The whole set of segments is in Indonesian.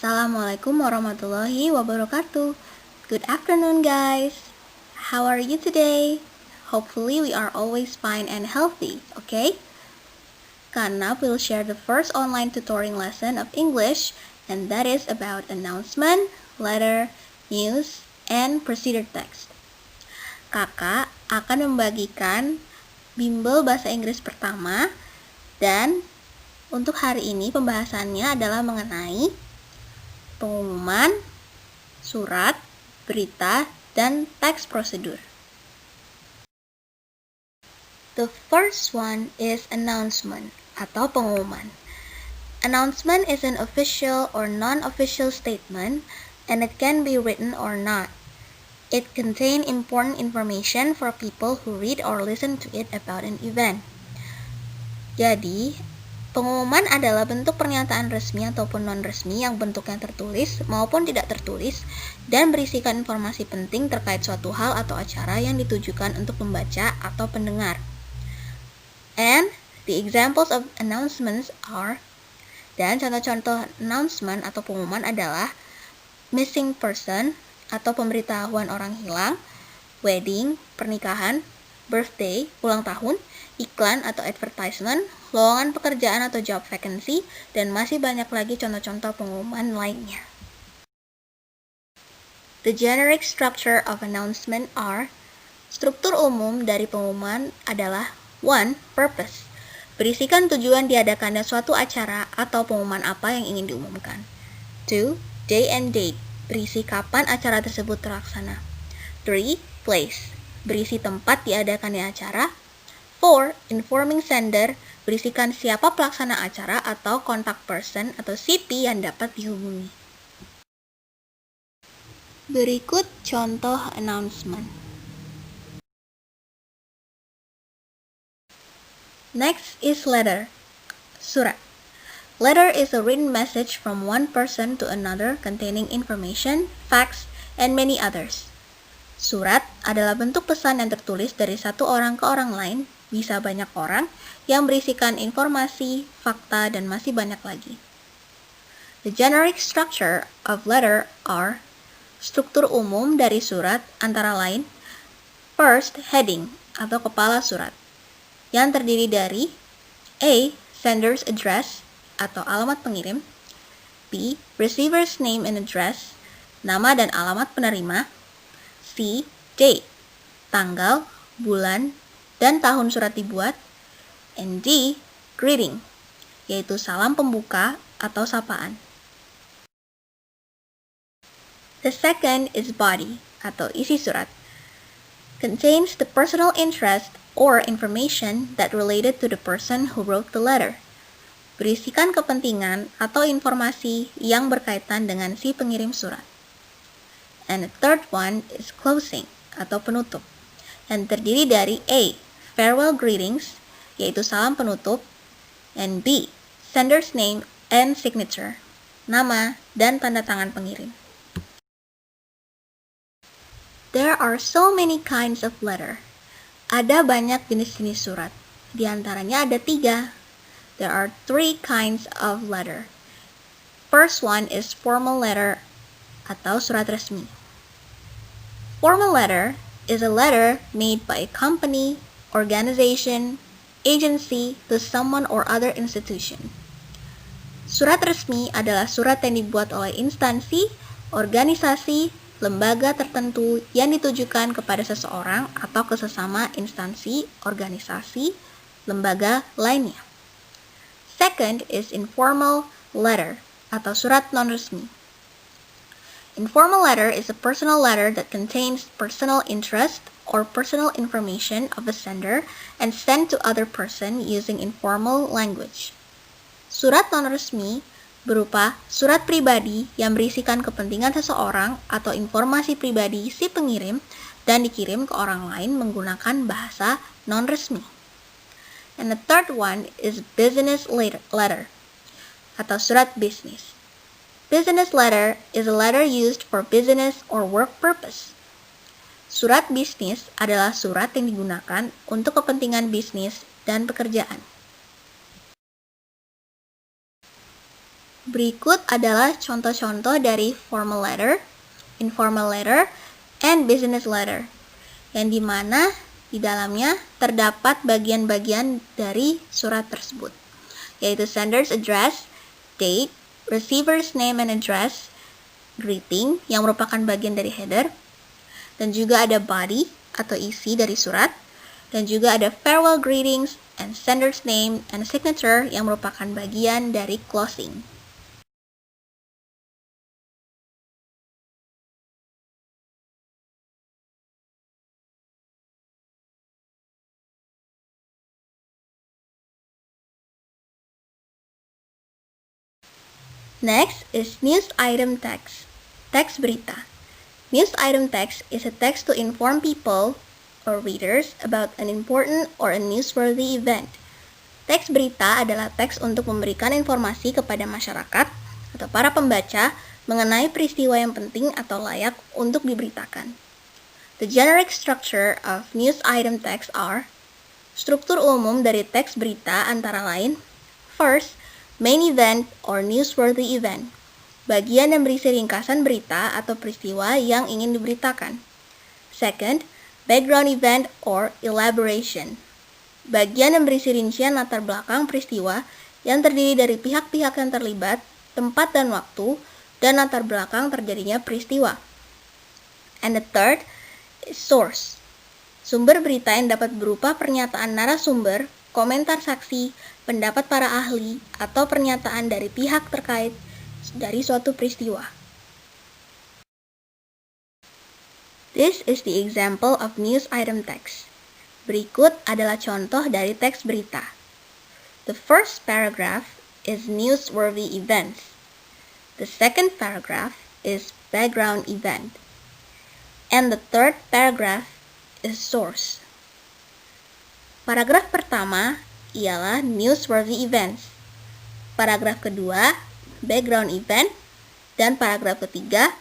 Assalamualaikum warahmatullahi wabarakatuh. Good afternoon, guys. How are you today? Hopefully we are always fine and healthy, okay? Kanna will share the first online tutoring lesson of English, and that is about announcement, letter, news, and procedure text. Kakak akan membagikan bimbel bahasa Inggris pertama, dan untuk hari ini pembahasannya adalah mengenai pengumuman, surat, berita, dan teks prosedur. The first one is announcement atau pengumuman. Announcement is an official or non-official statement, and it can be written or not. It contains important information for people who read or listen to it about an event. Jadi, pengumuman adalah bentuk pernyataan resmi ataupun non-resmi yang bentuknya tertulis maupun tidak tertulis dan berisikan informasi penting terkait suatu hal atau acara yang ditujukan untuk pembaca atau pendengar. And the examples of announcements are, dan contoh-contoh announcement atau pengumuman adalah missing person atau pemberitahuan orang hilang, wedding, pernikahan, birthday, ulang tahun, iklan atau advertisement, lowongan pekerjaan atau job vacancy, dan masih banyak lagi contoh-contoh pengumuman lainnya. The generic structure of announcement are, struktur umum dari pengumuman adalah 1. Purpose. Berisikan tujuan diadakannya suatu acara atau pengumuman apa yang ingin diumumkan. 2. Day and date. Berisi kapan acara tersebut terlaksana. 3. Place. Berisi tempat diadakannya acara. 4. Informing sender. Berisikan siapa pelaksana acara atau contact person atau CP yang dapat dihubungi. Berikut contoh announcement. Next is letter, surat. Letter is a written message from one person to another containing information, facts, and many others. Surat adalah bentuk pesan yang tertulis dari satu orang ke orang lain, bisa banyak orang, yang berisikan informasi, fakta, dan masih banyak lagi. The generic structure of letter are, struktur umum dari surat antara lain, first, heading atau kepala surat, yang terdiri dari A. Sender's address atau alamat pengirim, B. Receiver's name and address, nama dan alamat penerima, C. Date, tanggal, bulan, dan tahun surat dibuat, and D. Greeting, yaitu salam pembuka atau sapaan. The second is body atau isi surat. Contains the personal interest or information that related to the person who wrote the letter. Berisikan kepentingan atau informasi yang berkaitan dengan si pengirim surat. And the third one is closing atau penutup, yang terdiri dari A. Farewell greetings, yaitu salam penutup, and B. Sender's name and signature, nama dan tanda tangan pengirim. There are so many kinds of letter. Ada banyak jenis-jenis surat. Di antaranya ada 3. There are 3 kinds of letter. First one is formal letter atau surat resmi. Formal letter is a letter made by a company, organization, agency to someone or other institution. Surat resmi adalah surat yang dibuat oleh instansi, organisasi, lembaga tertentu yang ditujukan kepada seseorang atau ke sesama instansi, organisasi, lembaga lainnya. Second is informal letter atau surat non-resmi. Informal letter is a personal letter that contains personal interest or personal information of the sender and sent to other person using informal language. Surat non-resmi berupa surat pribadi yang berisikan kepentingan seseorang atau informasi pribadi si pengirim dan dikirim ke orang lain menggunakan bahasa non-resmi. And the third one is business letter atau surat bisnis. Business letter is a letter used for business or work purpose. Surat bisnis adalah surat yang digunakan untuk kepentingan bisnis dan pekerjaan. Berikut adalah contoh-contoh dari formal letter, informal letter, and business letter, yang dimana di dalamnya terdapat bagian-bagian dari surat tersebut, yaitu sender's address, date, receiver's name and address, greeting, yang merupakan bagian dari header, dan juga ada body atau isi dari surat, dan juga ada farewell greetings and sender's name and signature yang merupakan bagian dari closing. Next is news item text, teks berita. News item text is a text to inform people or readers about an important or a newsworthy event. Teks berita adalah teks untuk memberikan informasi kepada masyarakat atau para pembaca mengenai peristiwa yang penting atau layak untuk diberitakan. The generic structure of news item text are: struktur umum dari teks berita antara lain, first, main event or newsworthy event, bagian yang berisi ringkasan berita atau peristiwa yang ingin diberitakan. Second, background event or elaboration, bagian yang berisi rincian latar belakang peristiwa yang terdiri dari pihak-pihak yang terlibat, tempat dan waktu, dan latar belakang terjadinya peristiwa. And the third is source, sumber berita yang dapat berupa pernyataan narasumber, komentar saksi, pendapat para ahli, atau pernyataan dari pihak terkait dari suatu peristiwa. This is the example of news item text. Berikut adalah contoh dari teks berita. The first paragraph is newsworthy events. The second paragraph is background event. And the third paragraph is source. Paragraf pertama ialah newsworthy events. Paragraf kedua, background event, dan paragraf ketiga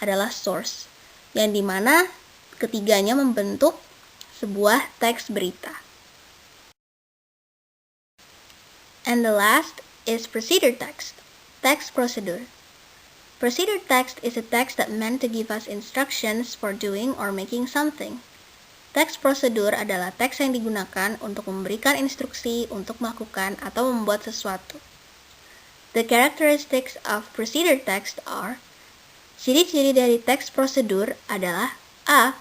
adalah source, yang dimana ketiganya membentuk sebuah teks berita. And the last is procedure text, text prosedur. Procedure text is a text that meant to give us instructions for doing or making something. Teks prosedur adalah teks yang digunakan untuk memberikan instruksi untuk melakukan atau membuat sesuatu. The characteristics of procedure text are: ciri-ciri dari teks prosedur adalah A.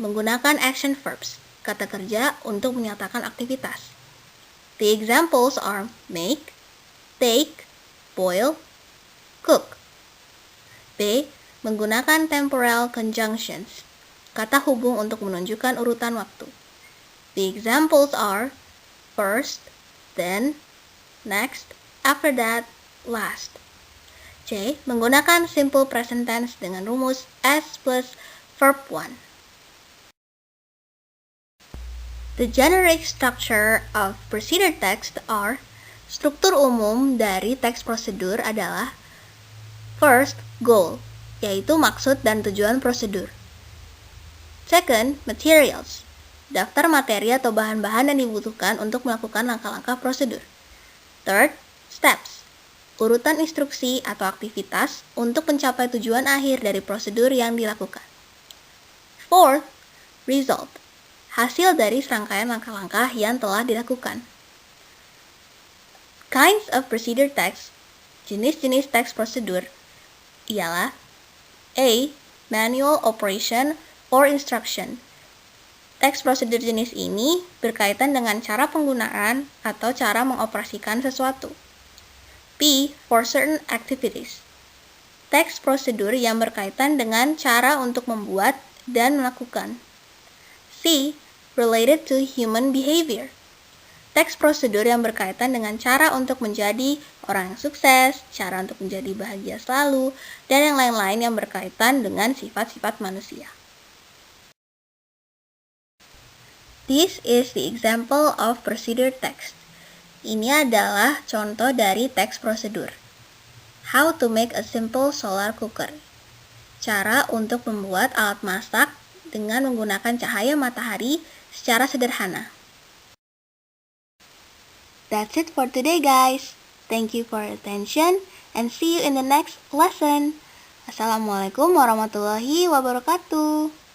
Menggunakan action verbs, kata kerja untuk menyatakan aktivitas. The examples are make, take, boil, cook. B. Menggunakan temporal conjunctions, kata hubung untuk menunjukkan urutan waktu. The examples are first, then, next, after that, last. C. Menggunakan simple present tense dengan rumus S plus verb 1. The generic structure of procedure text are: struktur umum dari teks prosedur adalah first, goal, yaitu maksud dan tujuan prosedur. Second, materials, daftar materi atau bahan-bahan yang dibutuhkan untuk melakukan langkah-langkah prosedur. Third, steps, urutan instruksi atau aktivitas untuk mencapai tujuan akhir dari prosedur yang dilakukan. Fourth, result, hasil dari serangkaian langkah-langkah yang telah dilakukan. Kinds of procedure text, jenis-jenis teks prosedur, ialah A. Manual operation or instruction. Teks prosedur jenis ini berkaitan dengan cara penggunaan atau cara mengoperasikan sesuatu. B. For certain activities. Teks prosedur yang berkaitan dengan cara untuk membuat dan melakukan. C. Related to human behavior. Teks prosedur yang berkaitan dengan cara untuk menjadi orang yang sukses, cara untuk menjadi bahagia selalu, dan yang lain-lain yang berkaitan dengan sifat-sifat manusia. This is the example of procedure text. Ini adalah contoh dari teks prosedur. How to make a simple solar cooker. Cara untuk membuat alat masak dengan menggunakan cahaya matahari secara sederhana. That's it for today, guys. Thank you for your attention and see you in the next lesson. Assalamualaikum warahmatullahi wabarakatuh.